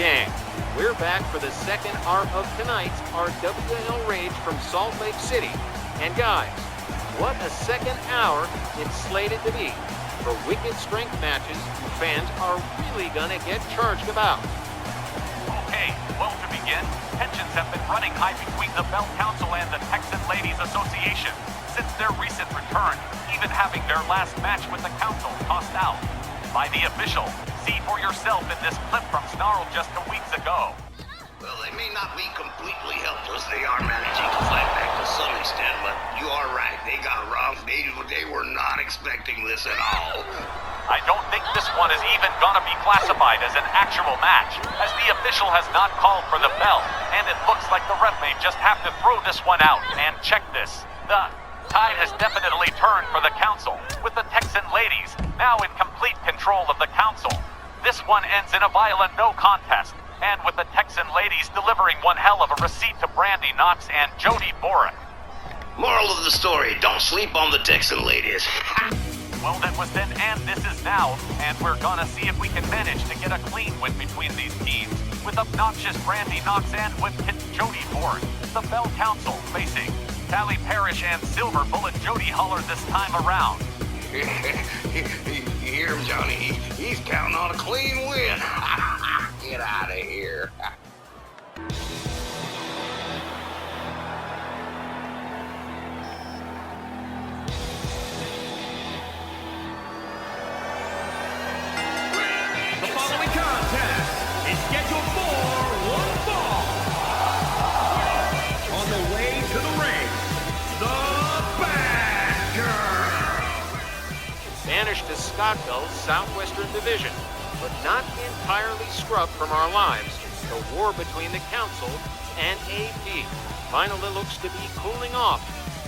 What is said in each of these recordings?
gang. We're back for the second arc of tonight's RWL Rage from Salt Lake City. And guys, what a second hour it's slated to be. For wicked strength matches, fans are really gonna get charged about. Okay, well, to begin, tensions have been running high between the Bell Council and the Texan Ladies Association since their recent return, even having their last match with the Council tossed out by the official. See for yourself in this clip from Snarl just 2 weeks ago. Well, they may not be completely helpless. They are managing to fight back to some extent, but you are right. They got rough. They were not expecting this at all. I don't think this one is even gonna be classified as an actual match, as the official has not called for the bell, and it looks like the ref may just have to throw this one out. And check this. The tide has definitely turned for the Council, with the Texan Ladies now in complete control of the Council. This one ends in a violent no contest, and with the Texan Ladies delivering one hell of a receipt to Brandy Knox and Jody Boric. Moral of the story, don't sleep on the Texan Ladies. Well, that was then and this is now, and we're gonna see if we can manage to get a clean win between these teams, with obnoxious Brandy Knox and whip-hit Jody Boric. The Bell Council facing Callie Parrish and Silver Bullet Jody Huller this time around. You hear him, Johnny? He's counting on a clean win. Get out of here. The following contest is scheduled for one fall. On the way to the ring, the Bad Girl. Banished to Scottville's Southwestern Division, but not entirely scrubbed from our lives. The war between the Council and AP finally looks to be cooling off,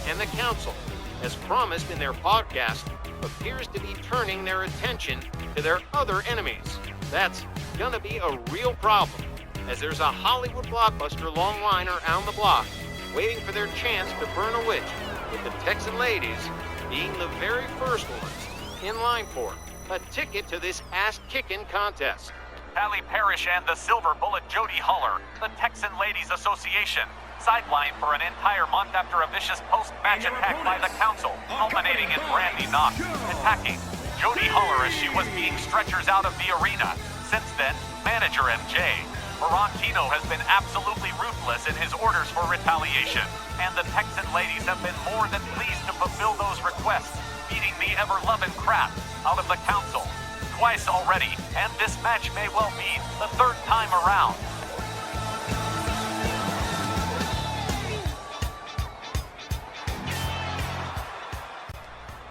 and the Council, as promised in their podcast, appears to be turning their attention to their other enemies. That's gonna be a real problem, as there's a Hollywood blockbuster long line around the block, waiting for their chance to burn a witch, with the Texan Ladies being the very first ones in line for a ticket to this ass-kicking contest. Callie Parrish and the Silver Bullet Jody Huller, the Texan Ladies Association, sidelined for an entire month after a vicious post-match attack by the Council, culminating in Brandy Knox attacking Jody Huller as she was being stretchers out of the arena. Since then, manager MJ Barantino has been absolutely ruthless in his orders for retaliation, and the Texan Ladies have been more than pleased to fulfill those requests, beating the ever-loving crap out of the Council twice already, and this match may well be the third time around.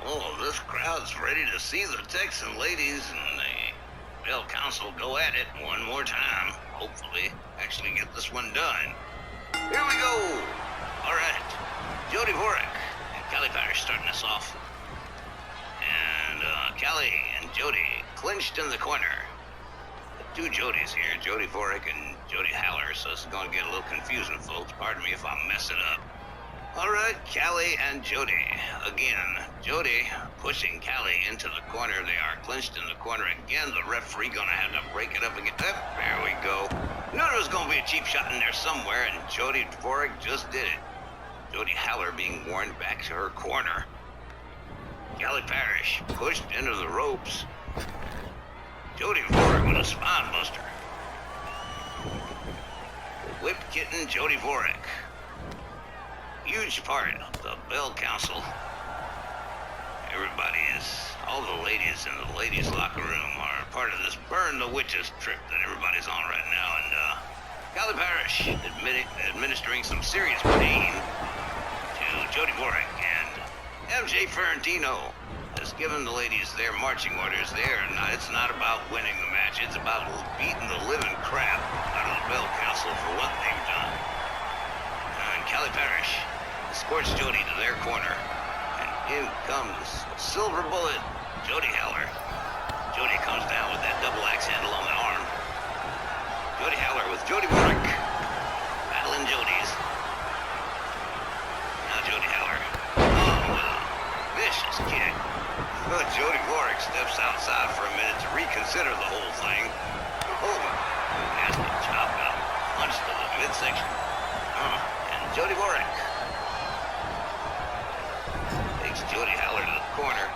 Oh, this crowd's ready to see the Texan Ladies and the Bell Council go at it one more time. Hopefully, actually get this one done. Here we go. All right, Jody Boric and Callie Parrish starting us off. And Callie and Jody clinched in the corner. The two Jodys here, Jody Boric and Jody Haller, so it's going to get a little confusing, folks. Pardon me if I mess it up. All right, Callie and Jody. Again, Jody pushing Callie into the corner. They are clinched in the corner again. The referee going to have to break it up again. There we go. Knew there was going to be a cheap shot in there somewhere, and Jody Boric just did it. Jody Haller being warned back to her corner. Callie Parrish pushed into the ropes. Jody Boric with a spine buster. Whip kitten Jody Boric. Huge part of the Bell Council. Everybody is, all the ladies in the ladies' locker room are part of this Burn the Witches trip that everybody's on right now. And Callie Parrish administering some serious pain to Jody Boric, and MJ Ferrantino has given the ladies their marching orders. It's not about winning the match, it's about beating the living crap out of the Bell Council for what they've done. And Callie Parrish escorts Jody to their corner, and in comes Silver Bullet Jody Haller. Jody comes down with that double axe handle on the arm. Jody Haller with Jody Boric battling Jody's. Now Jody Haller. Oh, with a vicious kick. But Jody Boric steps outside for a minute to reconsider the whole thing. Oh, nasty. midsection. And Jody Warwick takes Jody Haller to the corner.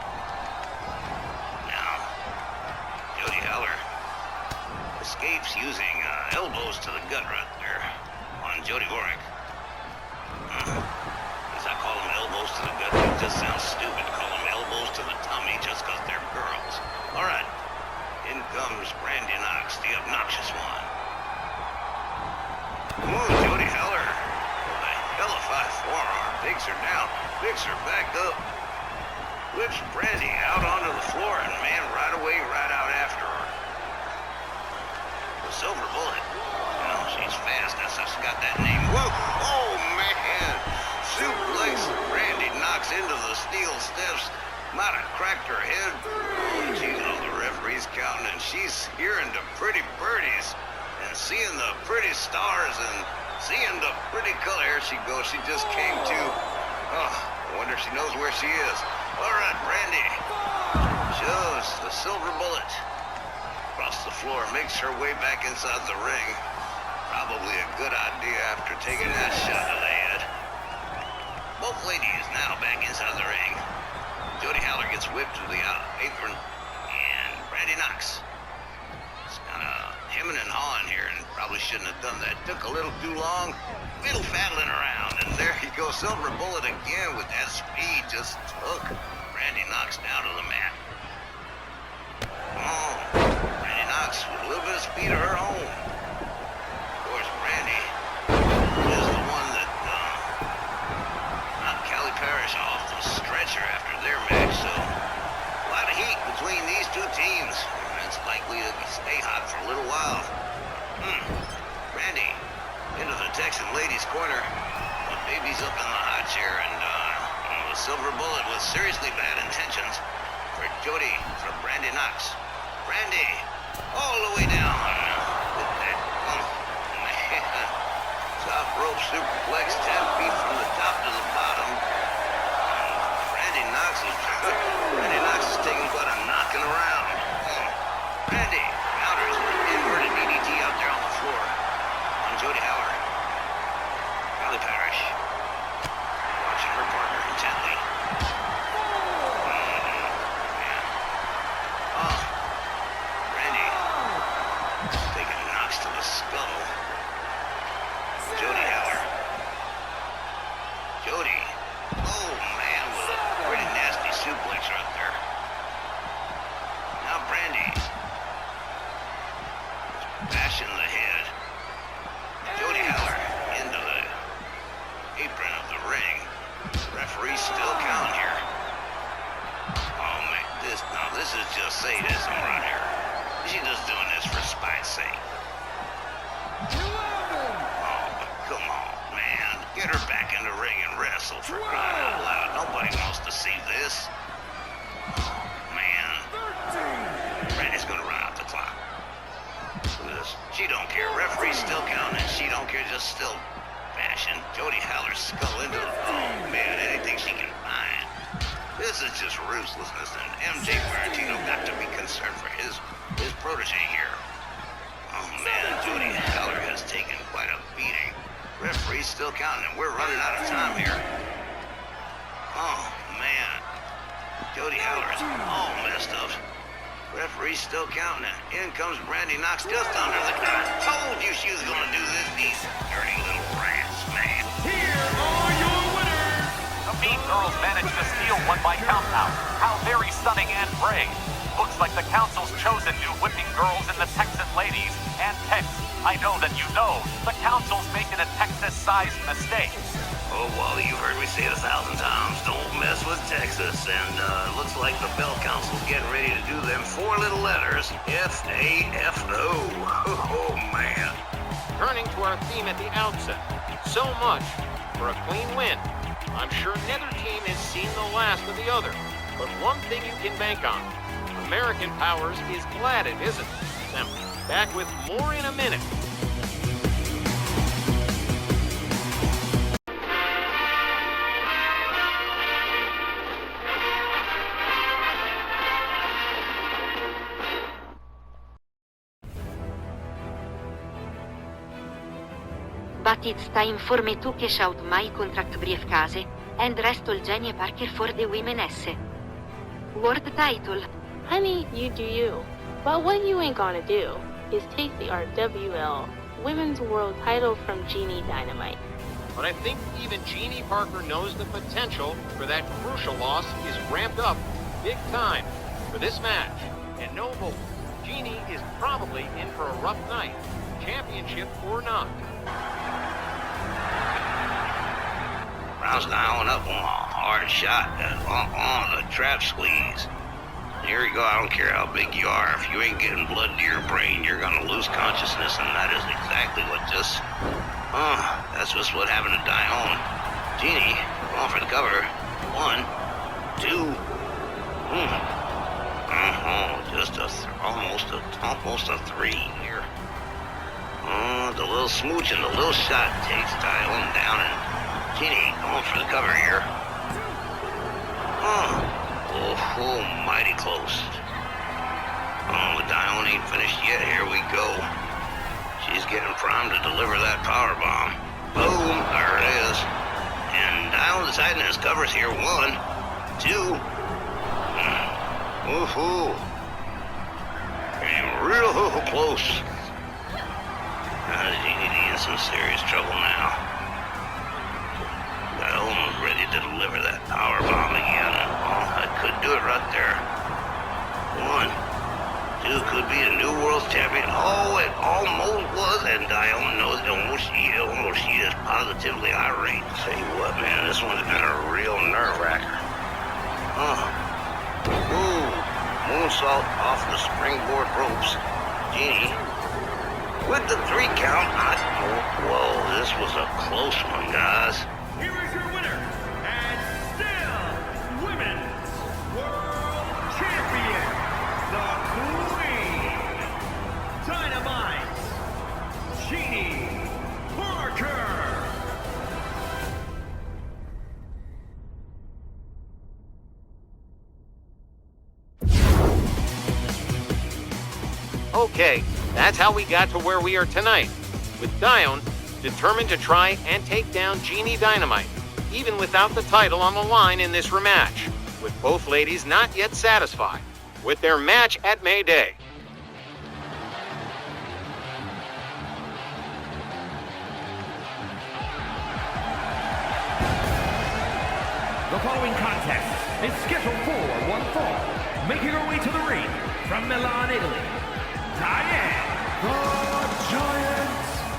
Now, Jody Haller escapes using elbows to the gut right there on Jody Warwick. As I call them elbows to the gut, it just sounds stupid to call them elbows to the tummy just because they're girls. All right, in comes Brandy Knox, the obnoxious one. Ooh, Jody Haller with a hellified forearm, takes her down, picks her back up, whips Brandy out onto the floor, and man, right away, right out after her. The Silver Bullet. She's fast. That's how she got that name. Whoa! Oh, man! Suplex Brandy Knox into the steel steps. Might have cracked her head. Oh, geez, all the referees counting, and she's hearing the pretty birdies and seeing the pretty stars and seeing the pretty color. Here she goes. She just came to. Oh, I wonder if she knows where she is. All right, Brandy shows the Silver Bullet across the floor, makes her way back inside the ring. Probably a good idea after taking that shot to the head. Both ladies now back inside the ring. Jody Haller gets whipped to the apron, and Brandy Knox is kind of hemming and hawing here, and probably shouldn't have done that. Took a little too long, fiddle-faddling around, and there you go. Silver Bullet again with that speed just took Brandy Knox down to the mat. Oh, Brandy Knox with a little bit of speed of her own. Brandy is the one that knocked Callie Parrish off the stretcher after their match, so a lot of heat between these two teams. It's likely to stay hot for a little while. Brandy into the Texan ladies' corner. The baby's up in the high chair, and the Silver Bullet with seriously bad intentions for Brandy Knox. Brandy all the way down with that. Top rope superplex, 10 feet from the top to the bottom. Brandy Knox is taking quite a knocking around. Brandy counters with an inverted DDT out there on the floor on Jody Haller. Callie Parrish watching her partner intently. Brandy taking Knox to the skull. Jody Haller. Jody. Oh, man, with a pretty nasty suplex right there. Now Brandy. Bashing the head. Jody Haller into the apron of the ring. Referee's still counting here. Oh, man, this is just sadism right here. She's just doing this for spite's sake. Come on, man. Get her back in the ring and wrestle, for crying out loud. Nobody wants to see this. Oh, man. Brandy's gonna run out the clock. Look at this. She don't care. Referee's still counting. She don't care. Just still bashing Jody Haller's skull into the... Oh, man. Anything she can find. This is just ruthlessness, and MJ Martino got to be concerned for his protege here. Oh, man. Jody Haller has taken quite a beating. Referee's still counting, and we're running out of time here. Oh, man. Jody Haller is all messed up. Referee's still counting, and in comes Brandy Knox just under the... I told you she was going to do this, these dirty little rats, man. Here are your winners. The Mean Girls managed to steal one by count out. How very stunning and brave. Looks like the Council's chosen new whipping girls in the Texan ladies. And Tex, I know that you know, the Council's making a Texas-sized mistake. Oh, Wally, you've heard me say it 1,000 times. Don't mess with Texas. And looks like the Bell Council's getting ready to do them 4 little letters. F-A-F-O. Oh, man. Turning to our theme at the outset, so much for a clean win. I'm sure neither team has seen the last of the other. But one thing you can bank on, American Powers is glad it isn't. Them. Back with more in a minute. United sta informe to cash out my contract briefcase and wrestle Jenny Parker for the Women's World title. Honey, you do you. But what you ain't gonna do is take the RWL Women's World title from Jeannie Dynamite. But I think even Jeannie Parker knows the potential for that crucial loss is ramped up big time for this match. And no hope. Jeannie is probably in for a rough night, championship or not. Rouse dialing up on a hard shot on the trap squeeze. Here we go. I don't care how big you are. If you ain't getting blood to your brain, you're gonna lose consciousness, and that is exactly what just... that's just what happened to Dione. Jeannie, going for the cover. 1, 2. Just almost a 3 here. The little smooch and the little shot takes Dione down, and Jeannie going for the cover here. Oh, mighty close. But Dione ain't finished yet. Here we go. She's getting primed to deliver that power bomb. Boom, there it is. And Dione deciding his covers here. 1, 2. Woohoo. Came real close. Jeannie in some serious trouble now. Dione was ready to deliver that power bomb again. I could do it right there. 1, 2, could be a new world champion. Oh, it almost was, and Dione knows it. She is positively irate. Tell you what, man, this one's been a real nerve-wracker. Ooh, moonsault off the springboard ropes. Jeannie, with the 3 count. Whoa, this was a close one, guys. Here is your winner, and still Women's World Champion, the Queen, Dynamite, Jeannie Parker. Okay, that's how we got to where we are tonight, with Dione determined to try and take down Jeannie Dynamite, even without the title on the line in this rematch, with both ladies not yet satisfied with their match at May Day. The following contest is scheduled for one fall. Making her way to the ring from Milan, Italy, Diane the Giant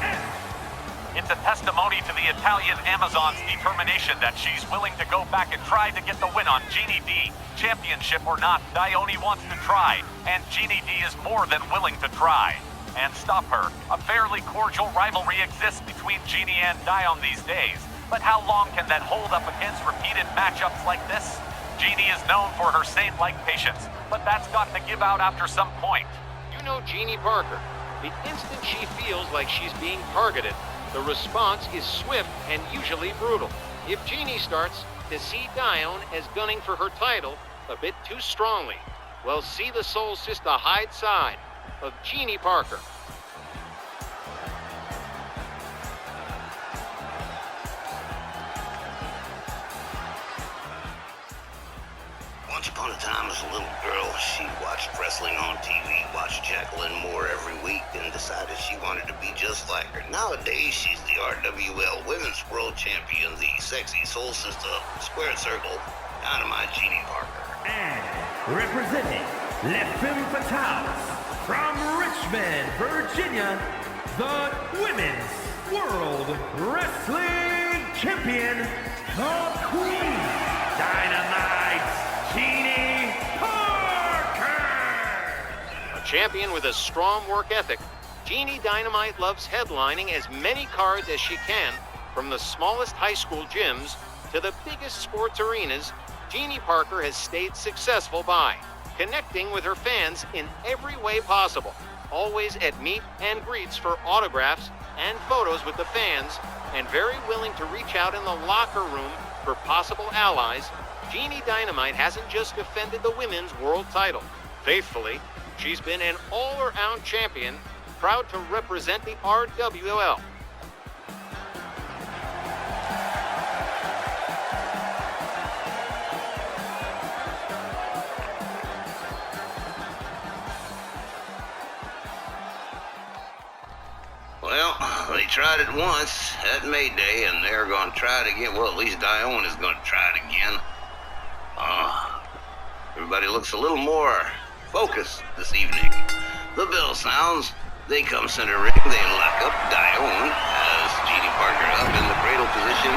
F. It's a testimony to the Italian Amazon's determination that she's willing to go back and try to get the win on Jeannie D. Championship or not, Dione wants to try, and Jeannie D is more than willing to try. And stop her. A fairly cordial rivalry exists between Jeannie and Dione these days. But how long can that hold up against repeated matchups like this? Jeannie is known for her saint-like patience, but that's got to give out after some point. You know Jeannie Parker. The instant she feels like she's being targeted, the response is swift and usually brutal. If Jeannie starts to see Dione as gunning for her title a bit too strongly, well, see the Soul Sister hide side of Jeannie Parker. Once upon a time, as a little girl, she watched wrestling on TV, watched Jacqueline Moore every week, and decided she wanted to be just like her. Nowadays, she's the RWL Women's World Champion, the sexy soul sister of the Squared Circle, Dynamite Jeannie Parker. And representing Les Femme Fatales from Richmond, Virginia, the Women's World Wrestling Champion, the Queen, Dynamite Jeannie Parker. A champion with a strong work ethic, Jeannie Dynamite loves headlining as many cards as she can, from the smallest high school gyms to the biggest sports arenas. Jeannie Parker has stayed successful by connecting with her fans in every way possible, always at meet and greets for autographs and photos with the fans, and very willing to reach out in the locker room for possible allies. Jeannie Dynamite hasn't just defended the women's world title. Faithfully, she's been an all-around champion, proud to represent the RWL. Well, they tried it once at May Day, and they're going to try it again. Well, at least Dione is going to try it again. Everybody looks a little more focused this evening. The bell sounds. They come center ring. They lock up Dione as Jeannie Parker up in the cradle position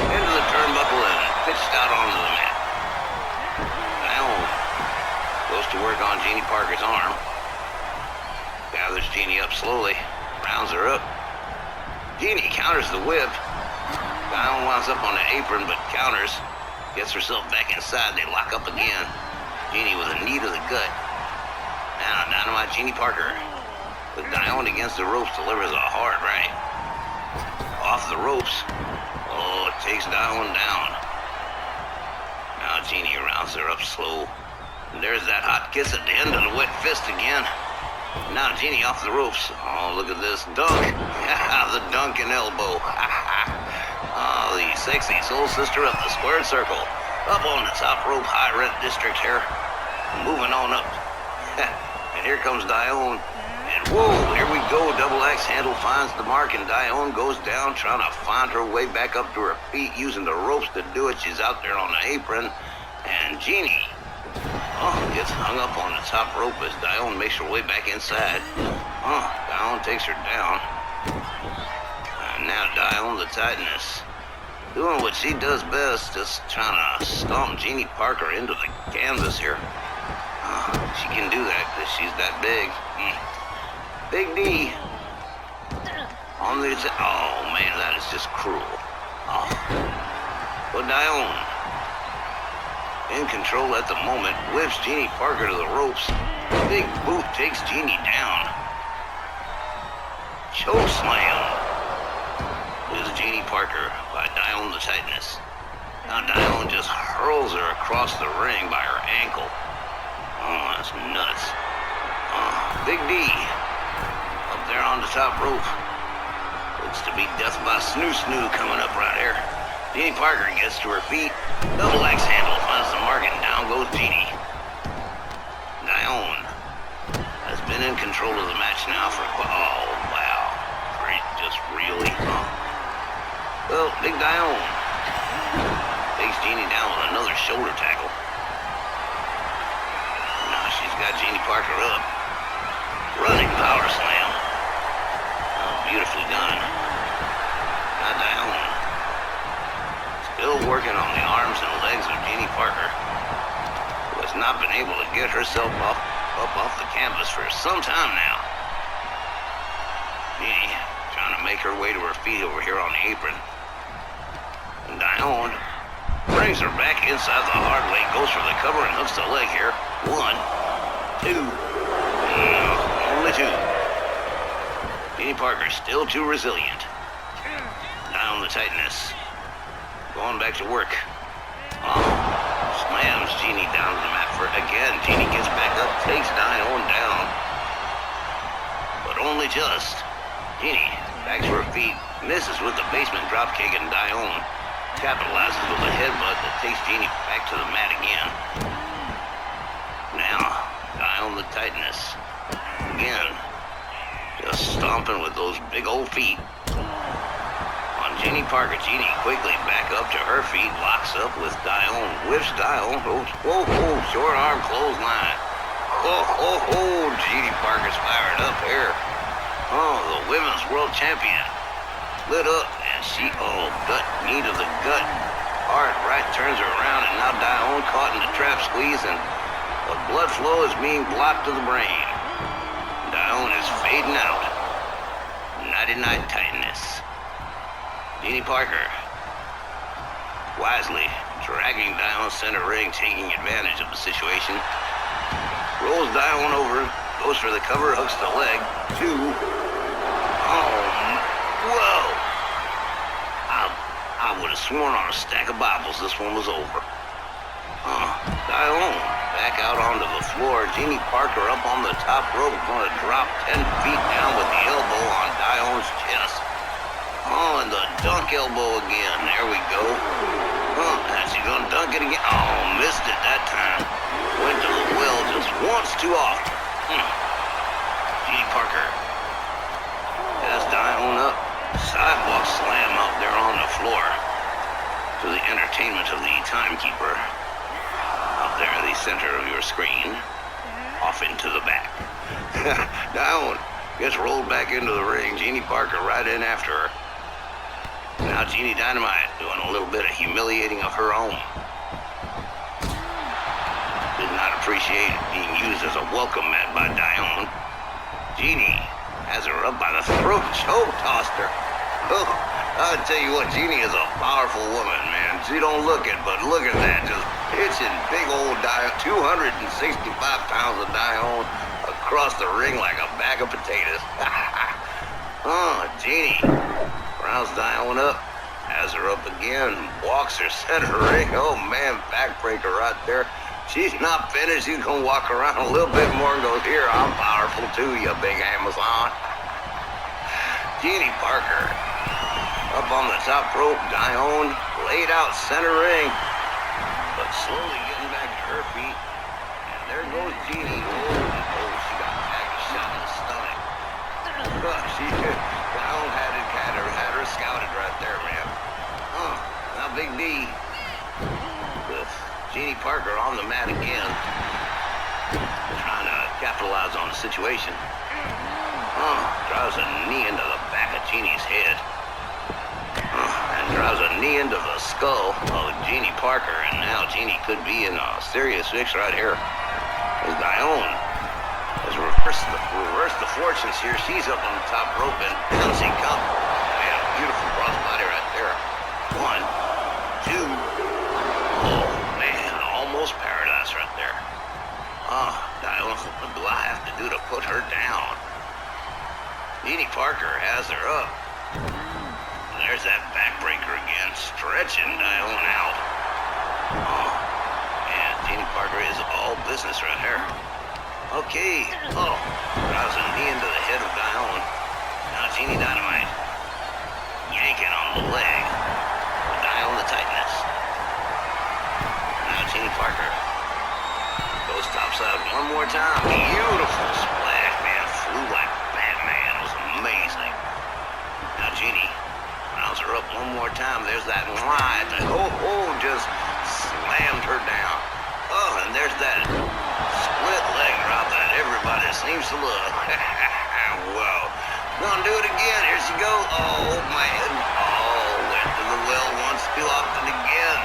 into the turnbuckle and pitched out onto the mat. Dione goes to work on Jeannie Parker's arm. Gathers Jeannie up slowly. Rounds her up. Jeannie counters the whip. Dione winds up on the apron but counters. Gets herself back inside. They lock up again. Jeannie with a knee to the gut. Now, Dynamite Jeannie Parker, with Dione against the ropes, delivers a hard right. Off the ropes. Oh, it takes Dione down. Now Jeannie rounds her up slow. And there's that hot kiss at the end of the wet fist again. Now Jeannie off the ropes. Oh, look at this dunk. The dunk and elbow. Oh, the sexy soul sister of the squared circle. Up on the top rope, high rent district here. Moving on up. And here comes Dione. And whoa, here we go. Double axe handle finds the mark, and Dione goes down, trying to find her way back up to her feet, using the ropes to do it. She's out there on the apron. And Jeannie gets hung up on the top rope as Dione makes her way back inside. Dione takes her down. And now Dione the Titaness, doing what she does best, just trying to stomp Jeannie Parker into the canvas here. She can do that because she's that big. Big D. On the... Oh, man, that is just cruel. But Dione, in control at the moment, whips Jeannie Parker to the ropes. Big boot takes Jeannie down. Choke slam is Jeannie Parker by Dione the Titaness. Now Dione just hurls her across the ring by her ankle. Oh, that's nuts. Big D up there on the top rope. Looks to be death by snoo coming up right here. Jeannie Parker gets to her feet. Double axe handle finds the mark, and down goes Jeannie. Dione has been in control of the match now for oh wow, just really. Well, Big Dione takes Jeannie down with another shoulder tackle. Now she's got Jeannie Parker up. Running power slam. Oh, beautifully done. Now Dione still working on the arms and legs of Jeannie Parker, who has not been able to get herself up off the canvas for some time now. Jeannie trying to make her way to her feet over here on the apron. And Dione brings her back inside the hard leg, goes for the cover and hooks the leg here. 1, 2. Only 2. Jeannie Parker still too resilient. Dione the Titaness going back to work. Slams Jeannie down to the mat for again. Jeannie gets back up, takes Dione down. But only just. Jeannie back to her feet, misses with the basement dropkick, and Dione capitalizes with a headbutt that takes Jeannie back to the mat again. Now, Dione the Titaness. Again, just stomping with those big old feet. On Jeannie Parker, Jeannie quickly back up to her feet, locks up with Dione, whiffs Dione. Whoa, short arm clothesline. Jeannie Parker's fired up here. The women's world champion. Lit up, and she, knee to the gut. Hard right turns her around, and now Dione caught in the trap squeeze, and the blood flow is being blocked to the brain. Dione is fading out. Nighty-night Titaness. Jeannie Parker wisely dragging Dione center ring, taking advantage of the situation. Rolls Dione over, goes for the cover, hooks the leg. 2. Whoa! I would have sworn on a stack of Bibles this one was over. Dione back out onto the floor. Jeannie Parker up on the top rope, going to drop 10 feet down with the elbow on Dione's chest. And the dunk elbow again. There we go. And she's going to dunk it again. Missed it that time. Went to the well just once too often. Jeannie Parker has Dione up. sidewalk slam out there on the floor to the entertainment of the timekeeper. Out there in the center of your screen, off into the back. Down, gets rolled back into the ring. Jeannie Parker right in after her. Now Jeannie Dynamite doing a little bit of humiliating of her own. Did not appreciate being used as a welcome mat by Dione. Jeannie has her up by the throat, choke tossed her. Oh, I'll tell you what, Jeannie is a powerful woman, man. She don't look it, but look at that, just pitching big old Dione, 265 pounds of Dione across the ring like a bag of potatoes. Oh, Jeannie rounds Dione up, has her up again, walks her center ring. Oh man, backbreaker right there. She's not finished. She's gonna walk around a little bit more and go, here, I'm powerful too, you big Amazon. Jeannie Parker up on the top rope, Dione laid out center ring, but slowly getting back to her feet. And there goes Jeannie. Oh, she got tagged, shot in the stomach. Dione had her scouted right there, man. Now Big D with Jeannie Parker on the mat again, trying to capitalize on the situation. Drives a knee into the back of Jeannie's head. And drives a knee into the skull of Jeannie Parker, and now Jeannie could be in a serious fix right here. As Dione has reversed the fortunes here. She's up on the top rope, and down she comes. Man, beautiful crossbody right there. 1, 2. Oh man, almost paradise right there. Dione, what do I have to do to put her down? Jeannie Parker has her up. There's that backbreaker again, stretching Dione out. And Jeannie Parker is all business right here. Okay. Drives a knee into the head of Dione. Now Jeannie Dynamite yanking on the leg. Dione the tightness. Now Jeannie Parker goes topside one more time. Beautiful splash, man. Flew like Batman. It was amazing. Now Jeannie rounds her up one more time. There's that line. Just slammed her down. And there's that split leg drop that everybody seems to love. Whoa. Gonna do it again. Here she goes. Oh, man. Went to the well once, too often again.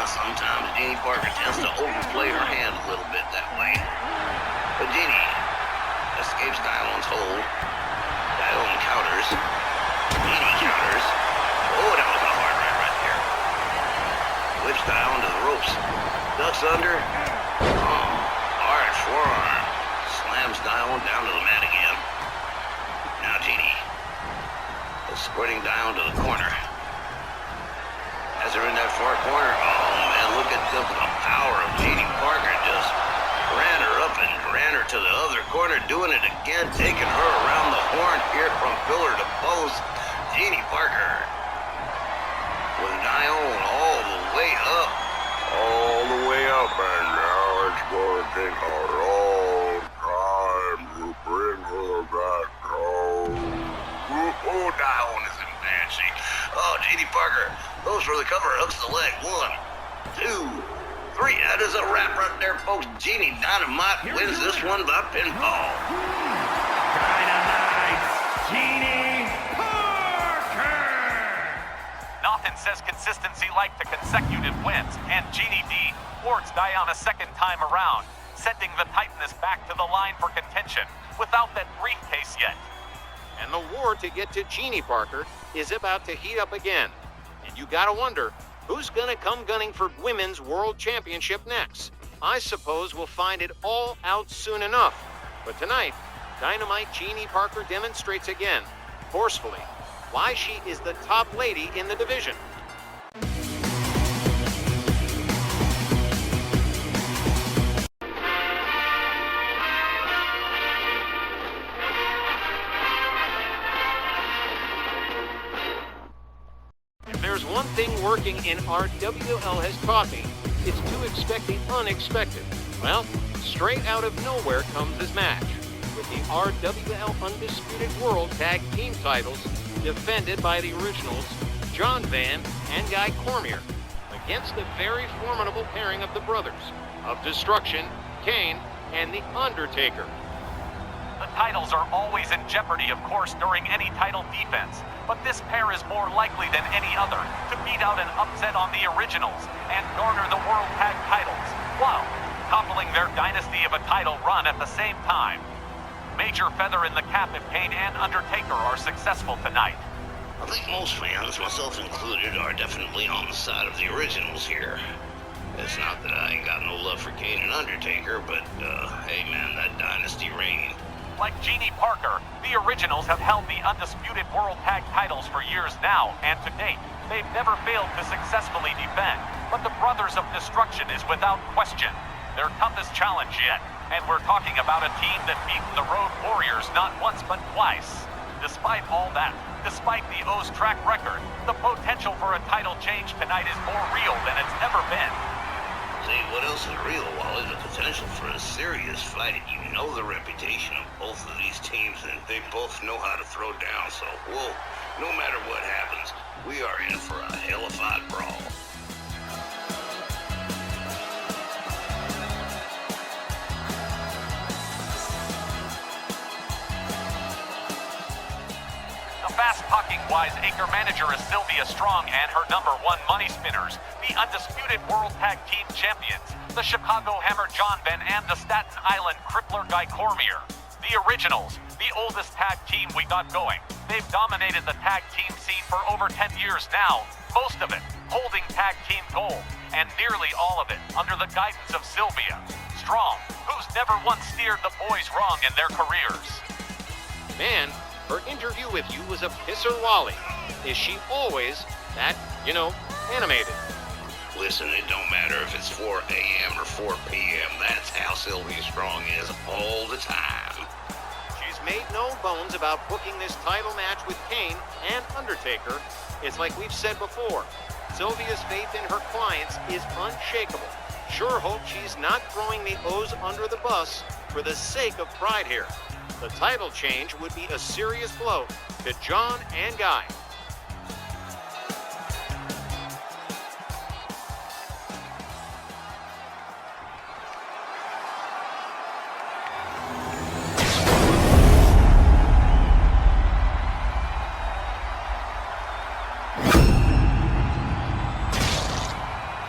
Sometimes Jeannie Parker tends to overplay her hand a little bit that way. But Jeannie escapes Dione's hold. Dione counters. Jeannie counters. Oh, that was a hard right there. Whips Dione to the ropes. Ducks under. Hard forearm. Slams Dione down to the mat again. Now Jeannie is squirting Dione to the corner. Has her in that far corner. Oh man, look at the power of Jeannie Parker. Just ran her up and ran her to the other corner, doing it again, taking her around the horn here from pillar to post. Jeannie Parker with Dione all the way up. All the way up, and now it's going to take a long time to bring her back home. Dione is in bad shape. Jeannie Parker goes for the cover, hooks the leg. 1, 2, 3. That is a wrap right there, folks. Jeannie Dynamite wins this one by pinfall. Dynamite Jeannie Parker! Nothing says consistency like the consecutive wins, and Jeannie D wards Dione a second time around, sending the Titaness back to the line for contention without that briefcase yet. And the war to get to Jeannie Parker is about to heat up again. And you gotta wonder, who's gonna come gunning for Women's World Championship next? I suppose we'll find it all out soon enough. But tonight, Dynamite Jeannie Parker demonstrates again, forcefully, why she is the top lady in the division. If there's one thing working in RWL has taught me, it's to expect the unexpected. Well, straight out of nowhere comes this match. With the RWL Undisputed World Tag Team titles defended by the originals, John Van and Guy Cormier, against the very formidable pairing of the brothers of Destruction, Kane, and The Undertaker. The titles are always in jeopardy, of course, during any title defense, but this pair is more likely than any other to beat out an upset on the originals and garner the World Tag titles, while toppling their dynasty of a title run at the same time. Major feather in the cap if Kane and Undertaker are successful tonight. I think most fans, myself included, are definitely on the side of the originals here. It's not that I ain't got no love for Kane and Undertaker, but, hey man, that dynasty reign. Like Jeannie Parker, the originals have held the undisputed World Tag titles for years now, and to date, they've never failed to successfully defend. But the Brothers of Destruction is without question their toughest challenge yet, and we're talking about a team that beat the Road Warriors not once but twice. Despite all that, despite the O's track record, the potential for a title change tonight is more real than it's ever been. See, what else is real, Wally? The potential for a serious fight. You know the reputation of both of these teams, and they both know how to throw down, so, whoa, no matter what happens, we are in for a hellified brawl. Fast-talking Wiseacre manager is Sylvia Strong and her #1 money spinners, the undisputed World Tag Team Champions, the Chicago Hammer John Van and the Staten Island Crippler Guy Cormier. The originals, the oldest tag team we got going. They've dominated the tag team scene for over 10 years now, most of it holding tag team gold, and nearly all of it under the guidance of Sylvia Strong, who's never once steered the boys wrong in their careers. Man, her interview with you was a pisser, Wally. Is she always that, animated? Listen, it don't matter if it's 4 a.m. or 4 p.m. That's how Sylvia Strong is all the time. She's made no bones about booking this title match with Kane and Undertaker. It's like we've said before, Sylvia's faith in her clients is unshakable. Sure hope she's not throwing the O's under the bus for the sake of pride here. The title change would be a serious blow to John and Guy.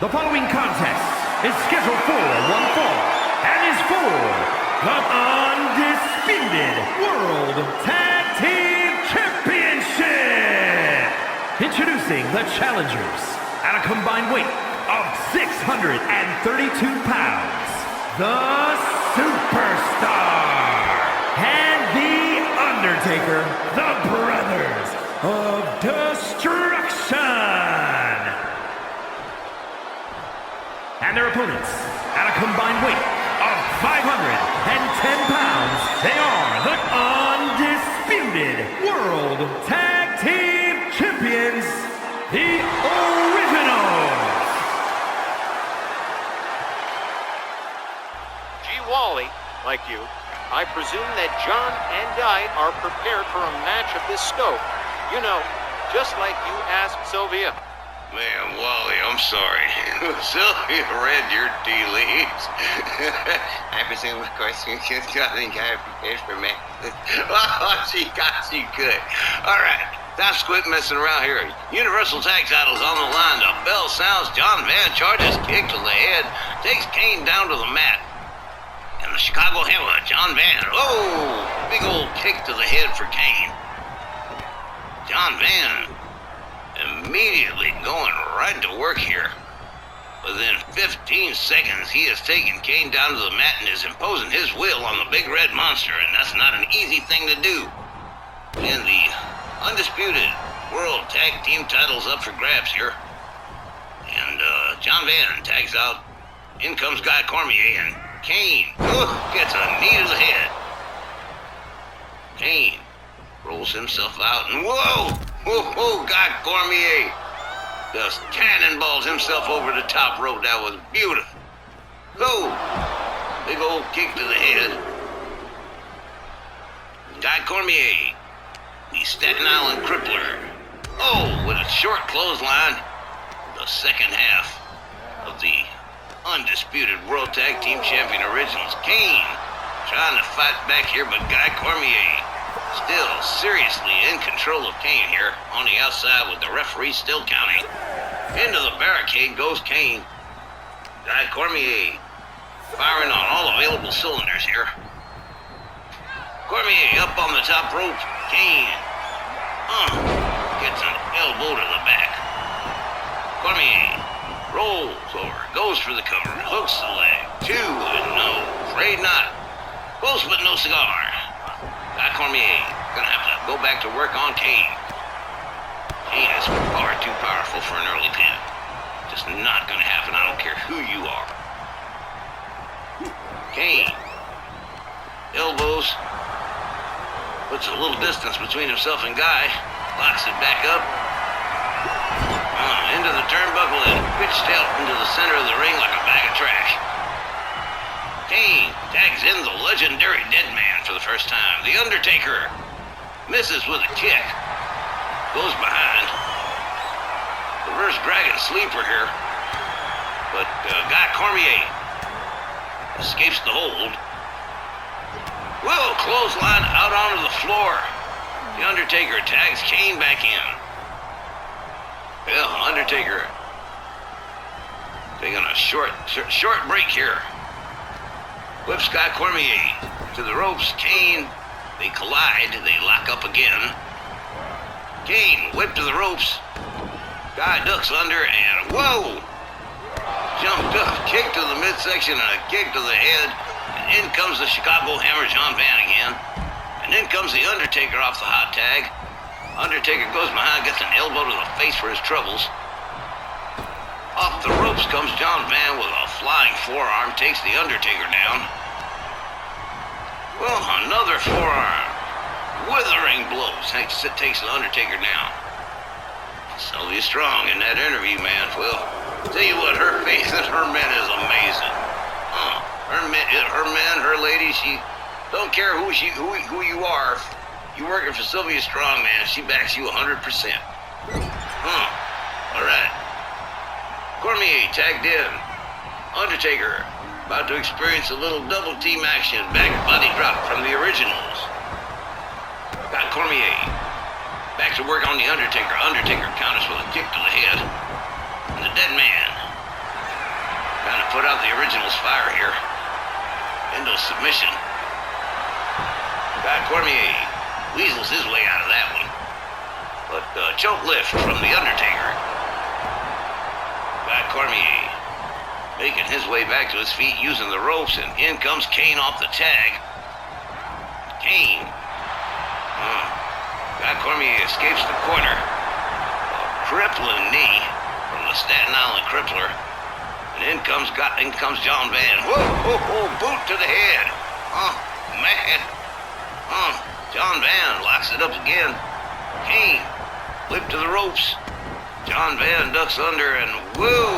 The following contest is scheduled for one fall and is for the Undisputed World Tag Team Championship. Introducing the challengers at a combined weight of 632 pounds, the Superstar and the Undertaker, the Brothers of Destruction. And their opponents, at a combined weight of 510 pounds, they are the Undisputed World Tag Team Champions, the Originals. Gee, Wally, like you, I presume that John and Guy are prepared for a match of this scope. Just like you asked Sylvia. Man, Wally, I'm sorry. Sylvia read your tea leaves. I presume, of course, you just got any guy prepared for me. Oh, she got you good. All right, let's quit messing around here. Universal Tag Title's on the line. The bell sounds. John Van charges kick to the head, takes Kane down to the mat. And the Chicago Hammer, John Van. Oh, big old kick to the head for Kane. John Van immediately going right to work here. Within 15 seconds, he has taken Kane down to the mat and is imposing his will on the Big Red Monster, and that's not an easy thing to do. And the Undisputed World Tag Team title's up for grabs here. And John Van tags out. In comes Guy Cormier, and Kane gets a knee to the head. Kane rolls himself out, and whoa! Guy Cormier just cannonballs himself over the top rope. That was beautiful. Big old kick to the head. Guy Cormier the Staten Island Crippler. Oh, with a short clothesline, the second half of the undisputed World Tag Team Champion Originals. Kane trying to fight back here, but Guy Cormier still seriously in control of Kane here on the outside with the referee still counting. Into the barricade goes Kane. Guy Cormier firing on all available cylinders here. Cormier up on the top rope. Kane gets an elbow to the back. Cormier rolls over, goes for the cover, hooks the leg. 2 and no, afraid not. Close but no cigar. Guy Cormier gonna have to go back to work on Kane. Kane is far too powerful for an early pin. Just not gonna happen, I don't care who you are. Kane. Elbows. Puts a little distance between himself and Guy. Locks it back up. Into the turnbuckle and pitched out into the center of the ring like a bag of trash. Kane tags in the legendary Deadman for the first time. The Undertaker misses with a kick. Goes behind. Reverse Dragon Sleeper here. But Guy Cormier escapes the hold. Whoa, clothesline out onto the floor. The Undertaker tags Kane back in. Well, Undertaker taking a short break here. Whips Guy Cormier to the ropes. Kane, they collide. They lock up again. Kane whipped to the ropes. Guy ducks under and whoa! Jumped up, kick to the midsection and a kick to the head. And in comes the Chicago Hammer, John Van again. And in comes the Undertaker off the hot tag. Undertaker goes behind, gets an elbow to the face for his troubles. Off the ropes comes John Van with a flying forearm, takes the Undertaker down. Well, another forearm. Withering blows takes the Undertaker down. Sylvia Strong in that interview, man. Well, tell you what, her faith and her men is amazing. Her men, her ladies, she don't care who you are. You working for Sylvia Strong, man. She backs you 100%. All right. Cormier tagged in. Undertaker about to experience a little double team action. Back body drop from the Originals. Got Cormier back to work on the Undertaker. Undertaker counters with a kick to the head. And the Deadman trying to put out the Originals' fire here. Into submission. Got Cormier weasels his way out of that one. But choke lift from the Undertaker. Guy Cormier making his way back to his feet using the ropes, and in comes Kane off the tag. Kane. Guy Cormier escapes the corner. A crippling knee from the Staten Island Crippler. And in comes John Van. Whoa, boot to the head. Man. John Van locks it up again. Kane, whip to the ropes. John Van ducks under and whoa,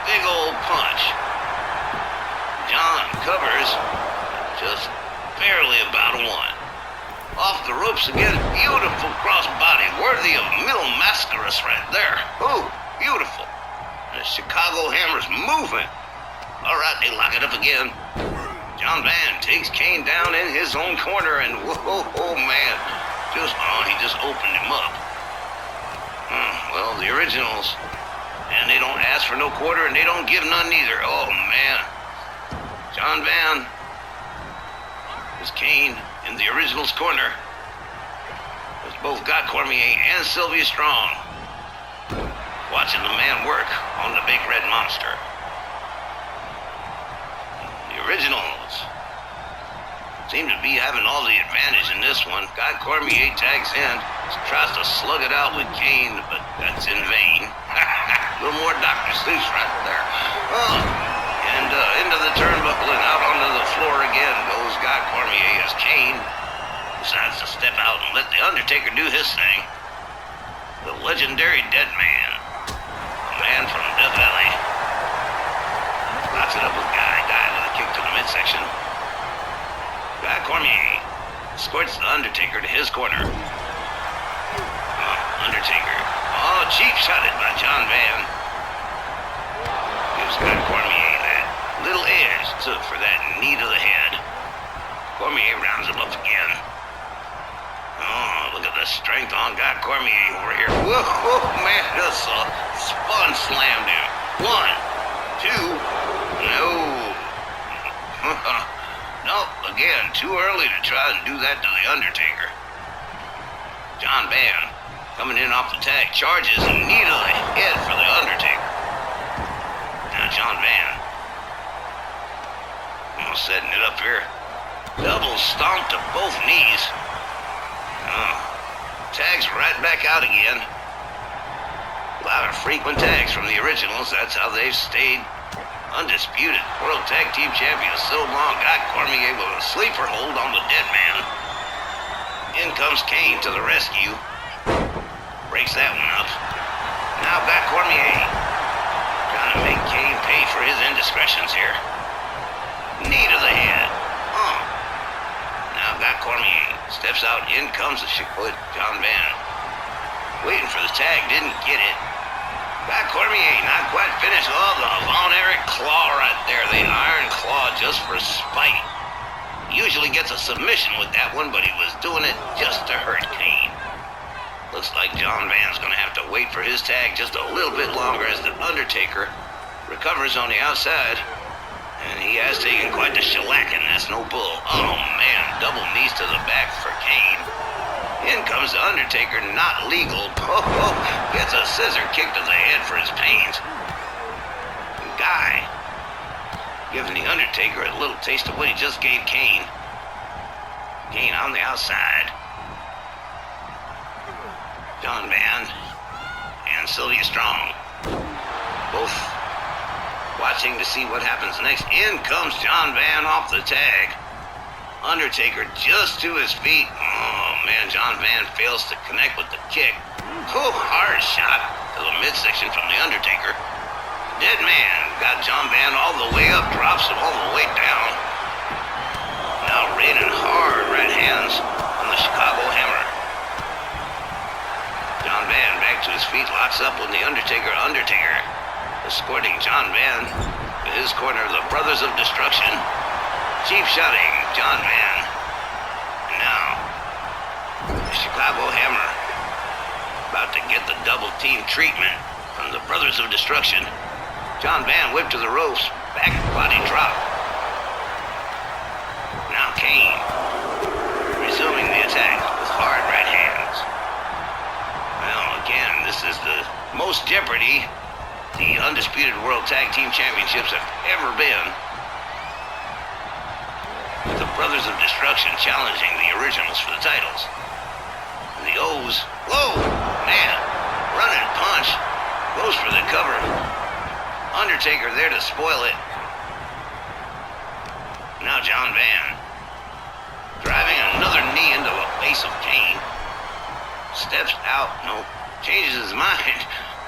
big old punch. John covers, just barely about one. Off the ropes again, beautiful crossbody, worthy of Mil Mascaras right there. Oh, beautiful. The Chicago Hammer's moving. All right, they lock it up again. John Van takes Kane down in his own corner, and whoa, man. He just opened him up. Well, the Originals, and they don't ask for no quarter, and they don't give none either. Oh, man. John Van is Kane in the Originals' corner. There's both Guy Cormier and Sylvia Strong watching the man work on the Big Red Monster. The Originals seem to be having all the advantage in this one. Guy Cormier tags in, tries to slug it out with Kane, but that's in vain. A little more Dr. Seuss right there. And into the turnbuckle and out onto the floor again goes Guy Cormier as Kane decides to step out and let the Undertaker do his thing. The legendary Deadman, a man from Death Valley, locks it up with Guy with a kick to the midsection. Guy Cormier escorts the Undertaker to his corner. Undertaker. Oh, cheap shotted by John Van. Gives Scott Cormier that little edge took for that knee to the head. Cormier rounds him up again. Oh, look at the strength on Guy Cormier over here. Whoa, man, just spun slammed him. 1, 2, no. Nope, again, too early to try and do that to the Undertaker. John Van coming in off the tag, charges and knee to the head for the Undertaker. Now John Van, almost setting it up here. Double stomp to both knees. Tags right back out again. A lot of frequent tags from the originals. That's how they've stayed undisputed World Tag Team Champions so long. Got Cormier with a sleeper hold on the dead man. In comes Kane to the rescue. Breaks that one up. Now back Cormier. Trying to make Kane pay for his indiscretions here. Knee to the head. Now back Cormier. Steps out. In comes the John Van. Waiting for the tag. Didn't get it. Back Cormier. Not quite finished. Oh, the Von Erich claw right there. The iron claw just for spite. Usually gets a submission with that one, but he was doing it just to hurt Kane. Looks like John Van's going to have to wait for his tag just a little bit longer as the Undertaker recovers on the outside. And he has taken quite the shellacking. That's no bull. Oh, man. Double knees to the back for Kane. In comes the Undertaker. Not legal. Gets a scissor kick to the head for his pains. Guy giving the Undertaker a little taste of what he just gave Kane. Kane on the outside. John Van and Sylvia Strong both watching to see what happens next. In comes John Van off the tag. Undertaker just to his feet. Oh man, John Van fails to connect with the kick. Hard shot to the midsection from the Undertaker. Dead man got John Van all the way up, drops him all the way down. Now raining hard right hands on the Chicago Hammer. John Van back to his feet, locks up with the Undertaker. Undertaker escorting John Van to his corner. The Brothers of Destruction. Cheap shotting John Van. And now, the Chicago Hammer about to get the double team treatment from the Brothers of Destruction. John Van whipped to the ropes. Back body drop. Now Kane resuming the attack with hard right hands. Well, again, this is the most jeopardy the Undisputed World Tag Team Championships have ever been. With the Brothers of Destruction challenging the originals for the titles. And the O's, whoa, man, running punch, goes for the cover. Undertaker there to spoil it. Now John Van driving another knee into the face of Kane. Steps out, no, changes his mind.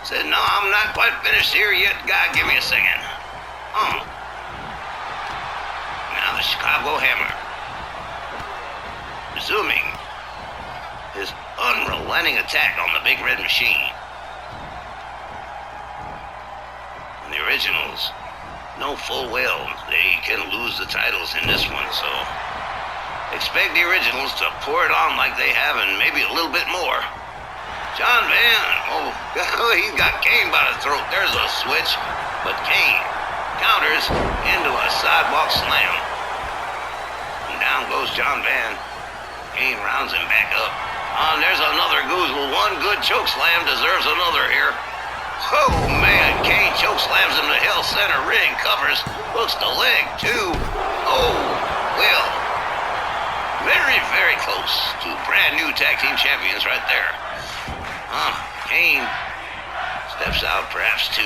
Said, no, I'm not quite finished here yet. God, give me a second. Now the Chicago Hammer. Resuming his unrelenting attack on the Big Red Machine. And the originals know full well they can lose the titles in this one, so expect the originals to pour it on like they have and maybe a little bit more. John Van, he's got Kane by the throat. There's a switch, but Kane counters into a sidewalk slam. And down goes John Van. Kane rounds him back up. And there's another goozle. One good choke slam deserves another here. Oh man, Kane choke slams him to Hell Center ring, covers, hooks the leg too. Oh, well, very, very close to brand new tag team champions right there. Kane steps out perhaps to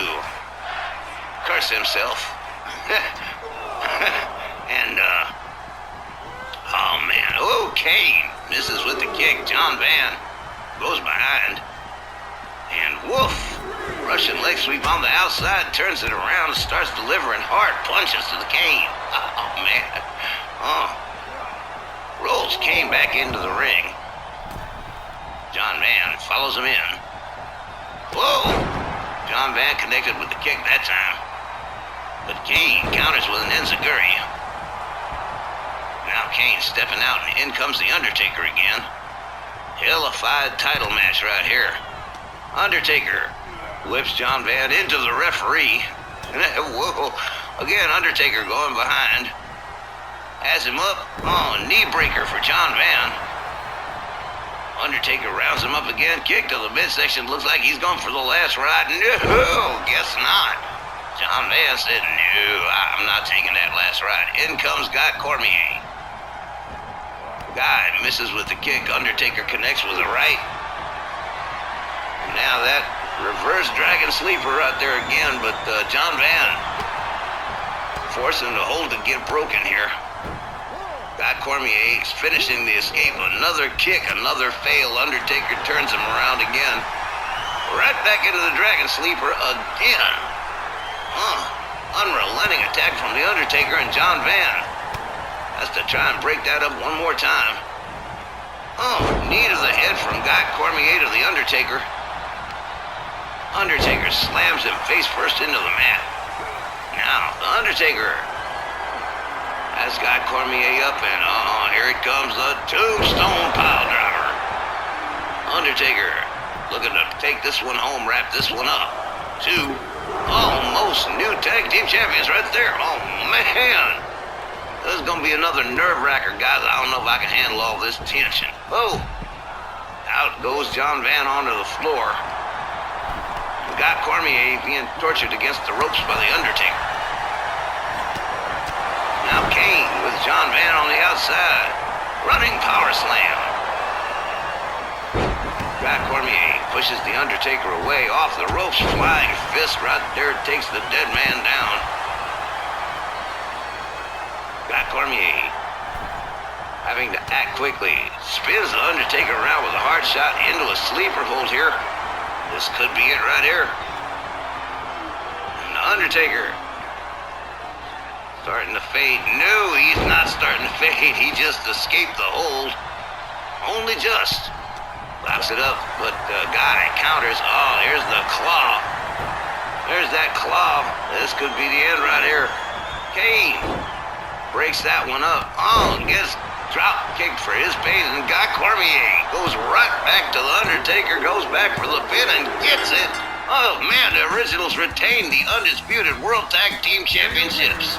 curse himself. And, oh man, Kane misses with the kick. John Van goes behind. And woof, Russian leg sweep on the outside, turns it around and starts delivering hard punches to the Kane. Oh man, rolls Kane back into the ring. John Van follows him in. Whoa! John Van connected with the kick that time. But Kane counters with an enziguri. Now Kane stepping out, and in comes The Undertaker again. Hellified title match right here. Undertaker whips John Van into the referee. Whoa! Again, Undertaker going behind. Has him up. Oh, knee breaker for John Van. Undertaker rounds him up again. Kick to the midsection. Looks like he's going for the last ride. No, guess not. John Van said, no, I'm not taking that last ride. In comes Guy Cormier. Guy misses with the kick. Undertaker connects with the right. Now that reverse dragon sleeper right there again, but John Van forcing the hold to get broken here. Guy Cormier is finishing the escape. Another kick, another fail. Undertaker turns him around again. Right back into the dragon sleeper again. Unrelenting attack from The Undertaker, and John Van has to try and break that up one more time. Knee to the head from Guy Cormier to The Undertaker. Undertaker slams him face first into the mat. Now, The Undertaker has Guy Cormier up, and here it comes, the tombstone pile driver. Undertaker looking to take this one home, wrap this one up. Two almost new tag team champions right there. Oh, man. This is going to be another nerve-wracker, guys. I don't know if I can handle all this tension. Oh, out goes John Van onto the floor. Guy Cormier being tortured against the ropes by The Undertaker. Now Kane with John Van on the outside. Running power slam. Guy Cormier pushes The Undertaker away off the ropes. Flying fist right there takes the dead man down. Guy Cormier having to act quickly. Spins The Undertaker around with a hard shot into a sleeper hold here. This could be it right here. And The Undertaker starting to fade. No, he's not starting to fade. He just escaped the hold. Only just. Locks it up, but Guy counters. Oh, here's the claw. There's that claw. This could be the end right here. Kane breaks that one up. Gets drop kicked for his pain, and Guy Cormier goes right back to The Undertaker, goes back for the pin and gets it. Oh man, the Originals retain the undisputed World Tag Team Championships.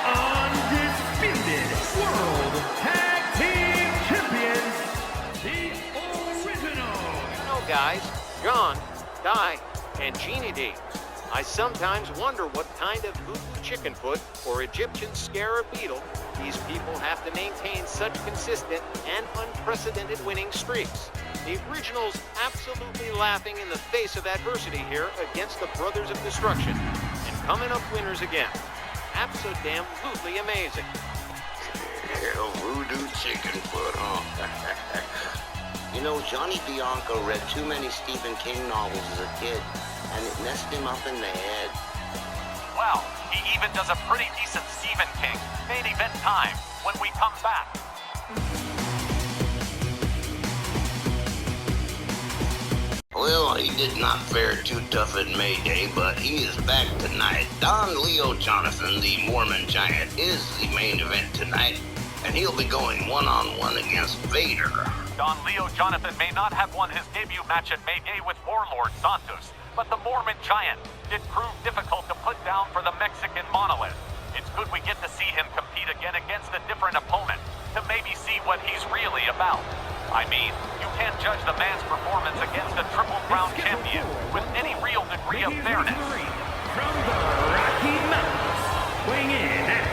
Undisputed World Tag Team Champions, the Originals. You know, guys, John, Guy, and Jeannie D. I sometimes wonder what kind of voodoo chicken foot or Egyptian scarab beetle these people have to maintain such consistent and unprecedented winning streaks. The Originals absolutely laughing in the face of adversity here against the Brothers of Destruction and coming up winners again. Abso-damn-lutely amazing. Yeah, voodoo chicken foot, huh? You know, Johnny Bianco read too many Stephen King novels as a kid, and it messed him up in the head. Wow, he even does a pretty decent Stephen King. Main event time when we come back. Well, he did not fare too tough at May Day, but he is back tonight. Don Leo Jonathan, the Mormon Giant, is the main event tonight, and he'll be going one-on-one against Vader. Don Leo Jonathan may not have won his debut match at May Day with Warlord Santos, but the Mormon Giant did prove difficult to put down for the Mexican Monolith. It's good we get to see him compete again against a different opponent, to maybe see what he's really about. I mean, you can't judge the man's performance against a Triple Crown champion with any real degree of fairness. From the Rocky Mountains, weighing in at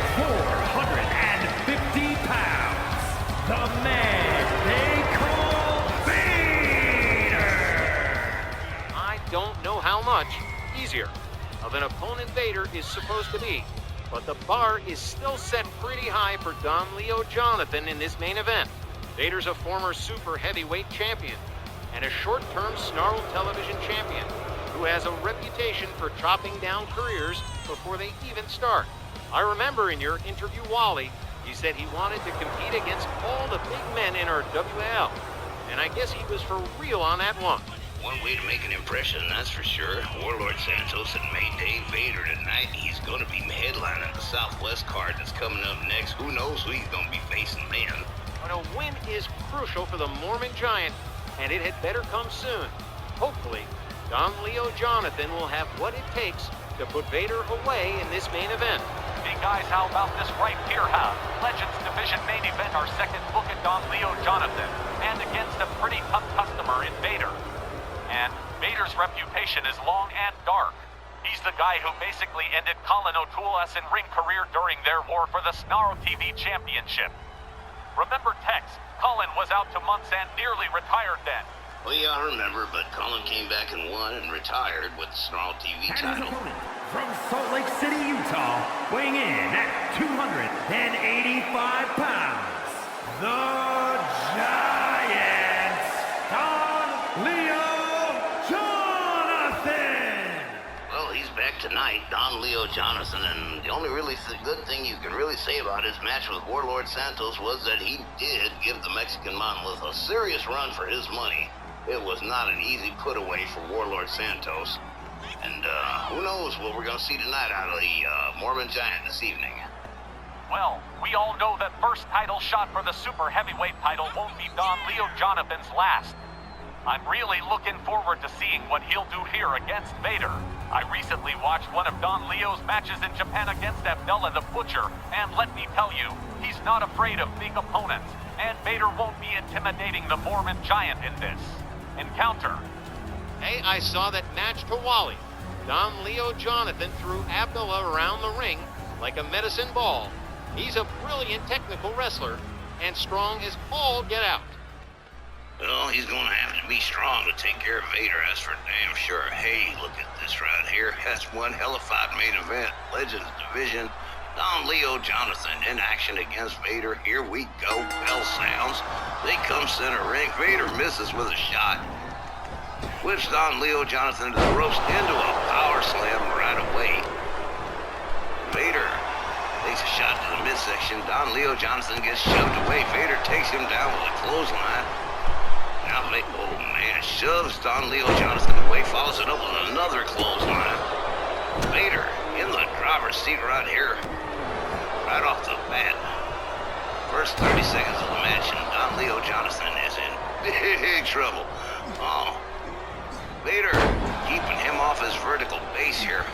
450 pounds, the man they call Vader! I don't know how much easier of an opponent Vader is supposed to be, but the bar is still set pretty high for Don Leo Jonathan in this main event. Vader's a former super heavyweight champion and a short-term Snarl television champion who has a reputation for chopping down careers before they even start. I remember in your interview, Wally, He said he wanted to compete against all the big men in our WL. And I guess he was for real on that one. One way to make an impression, that's for sure. Warlord Santos and made Dave Vader tonight. He's going to be headlining the Southwest card that's coming up next. Who knows who he's going to be facing then? But a win is crucial for the Mormon Giant, and it had better come soon. Hopefully, Don Leo Jonathan will have what it takes to put Vader away in this main event. Hey guys, how about this right here, huh? Legends Division main event, our second look at Don Leo Jonathan, and against a pretty tough customer in Vader. And Vader's reputation is long and dark. He's the guy who basically ended Colin O'Toole's in-ring career during their war for the Snarl TV Championship. Remember Tex? Colin was out 2 months and nearly retired then. Well, yeah, I remember, but Colin came back and won and retired with the Snarl TV And his title. opponent, from Salt Lake City, Utah, weighing in at 285 pounds, the Giant, Don Leo Jonathan! Well, he's back tonight, Don Leo Jonathan, and the only really good thing you can really say about his match with Warlord Santos was that he did give the Mexican Monolith a serious run for his money. It was not an easy put away for Warlord Santos. And who knows what we're going to see tonight out of the Mormon Giant this evening. Well, we all know that first title shot for the super heavyweight title won't be Don Leo Jonathan's last. I'm really looking forward to seeing what he'll do here against Vader. I recently watched one of Don Leo's matches in Japan against Abdullah the Butcher, and let me tell you, he's not afraid of big opponents, and Vader won't be intimidating the Mormon Giant in this encounter. Hey, I saw that match to Wally. Don Leo Jonathan threw Abdullah around the ring like a medicine ball. He's a brilliant technical wrestler and strong as all get out. Well, he's going to have to be strong to take care of Vader, that's for damn sure. Hey, look at this right here. That's one hellified main event. Legends Division. Don Leo Jonathan in action against Vader. Here we go. Bell sounds. They come center ring. Vader misses with a shot. Whips Don Leo Jonathan to the ropes into a power slam right away. Vader takes a shot to the midsection. Don Leo Jonathan gets shoved away. Vader takes him down with a clothesline. Now, oh man, shoves Don Leo Jonathan away, follows it up with another clothesline. Vader in the driver's seat right here, right off the bat. First 30 seconds of the match, and Don Leo Jonathan is in big trouble. Oh, Vader keeping him off his vertical base here,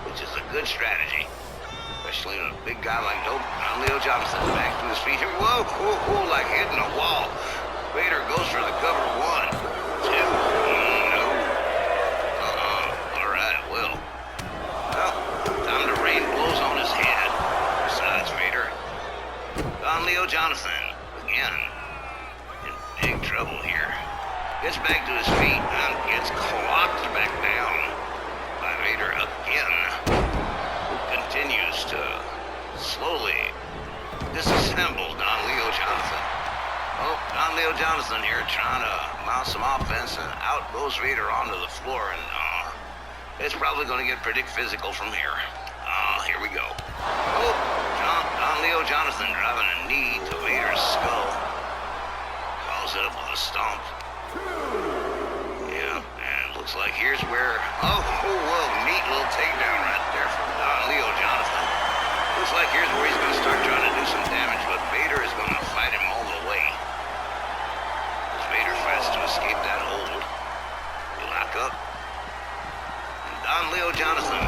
which is a good strategy. Especially in a big guy like Don Leo Jonathan back to his feet here. Whoa, whoa, whoa, like hitting a wall. Vader goes for the cover. 1, 2, no. All right, well, time to rain blows on his head. Besides Vader, Don Leo Jonathan, again, in big trouble here. Gets back to his feet and gets clocked back down by Vader again, who continues to slowly disassemble Don Leo Jonathan. Oh, Don Leo Jonathan here trying to mount some offense, and out goes Vader onto the floor, and it's probably going to get pretty physical from here. Here we go. Oh, Don Leo Jonathan driving a knee to Vader's skull. Follows it up with a stomp. Yeah, and looks like here's where, well, neat little takedown right there from Don Leo Jonathan. Looks like here's where he's going to start trying to do some damage, but Vader is going to fight him all the way. As Vader fights to escape that hold, they lock up. And Don Leo Jonathan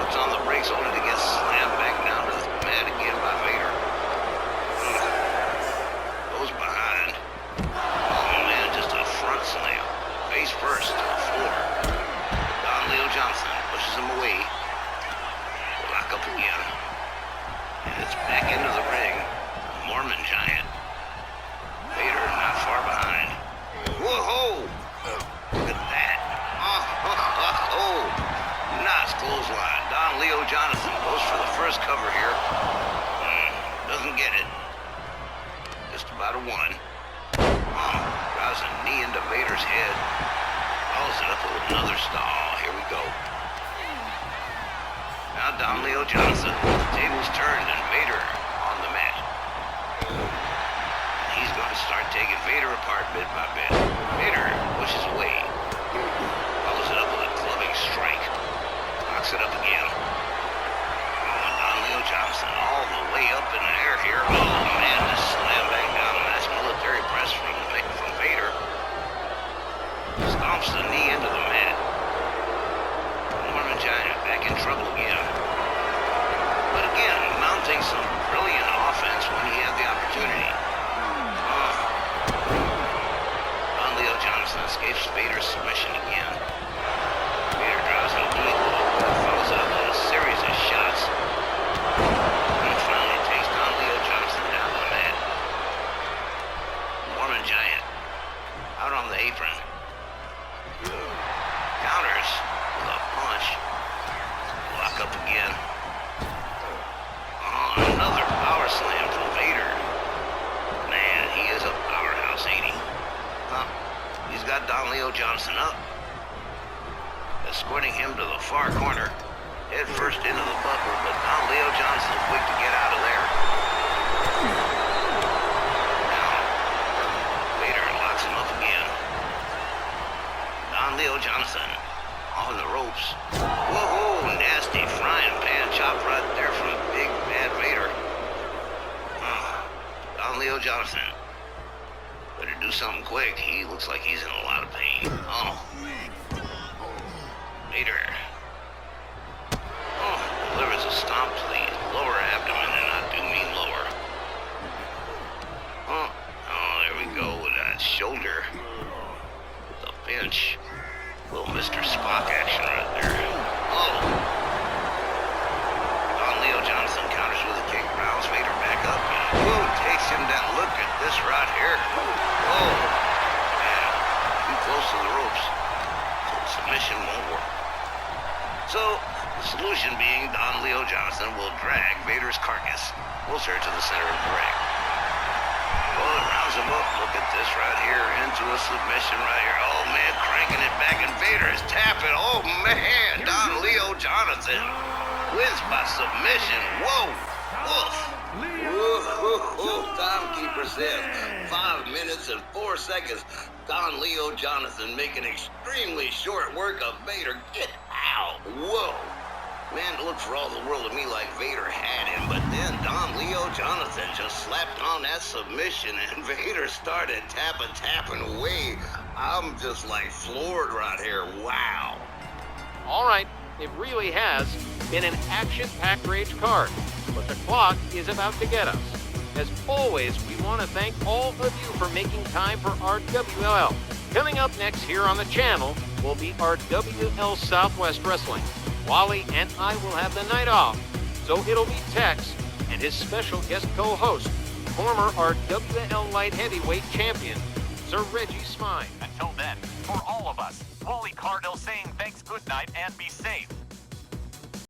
puts on the brakes only to get slammed back down to the mat again by Vader. Goes behind. Oh man, just a front slam. Face first to the floor. Don Leo Jonathan pushes him away. They lock up again. And it's back into the ring. Mormon Giant. Vader not far behind. Whoa! Look at that. Oh! Nice clothesline. Don Leo Jonathan goes for the first cover here. Doesn't get it. Just about a 1. Drives a knee into Vader's head. Follows it up with another stall. Here we go. Now Don Leo Jonathan. The tables turned and Vader on the mat. start taking Vader apart bit by bit. Vader pushes away. Follows it up with a clubbing strike. Knocks it up again. Oh, Don Leo Johnson all the way up in the air here. Oh, man, this slam bang down. A nice military press from Vader. Stomps the knee into the mat. Norman Giant back in trouble again. But again, mounting some brilliant offense when he had the opportunity. Don Leo Johnson escapes Vader's submission again. Vader drives a knee low and follows it up with a series of shots. And finally takes Don Leo Johnson down to the mat. Norman Giant out on the apron. Counters with a punch. Lock up again. Another power slam from Vader. Man, he is a powerhouse, ain't he? Huh? He's got Don Leo Johnson up. Escorting him to the far corner. Head first into the buckle, but Don Leo Johnson quick to get out of there. Now, Vader locks him up again. Don Leo Johnson on the ropes. Whoa, nasty frying pan chop right there from Big Bad Vader. Don Leo Johnson. Better do something quick. He looks like he's in a lot of pain. Oh. Vader. Oh, delivers a stomp to the lower abdomen and I do mean lower. Oh, there we go with that shoulder. The pinch. Little Mr. Spock action right there. Oh. Don Leo Johnson counters with a kick, rounds Vader back up. Whoa, takes him down. Look at this right here. Oh, man, too close to the ropes. So the submission won't work. So, the solution being Don Leo Johnson will drag Vader's carcass closer to the center of the ring. Oh, it rounds him up. Look at this right here. Into a submission right here. Oh, man, cranking it back, and Vader is tapping. Oh, man, Don Leo Johnson wins by submission. Whoa. Woof. Timekeeper says 5 minutes and 4 seconds. Don Leo Johnson making extremely short work of Vader. Get out. Whoa. Man, it looked for all the world to me like Vader had him, but then Don Leo Johnson just slapped on that submission and Vader started tapping away. I'm just like floored right here. Wow. All right, it really has been an action-packed Rage card, but the clock is about to get us. As always, we want to thank all of you for making time for RWL. Coming up next here on the channel will be RWL Southwest Wrestling. Wally and I will have the night off, so it'll be Tex and his special guest co-host, former RWL Light Heavyweight Champion, Sir Reggie Smythe. Until then, for all of us, Wally Cardinal saying thanks, good night, and be safe.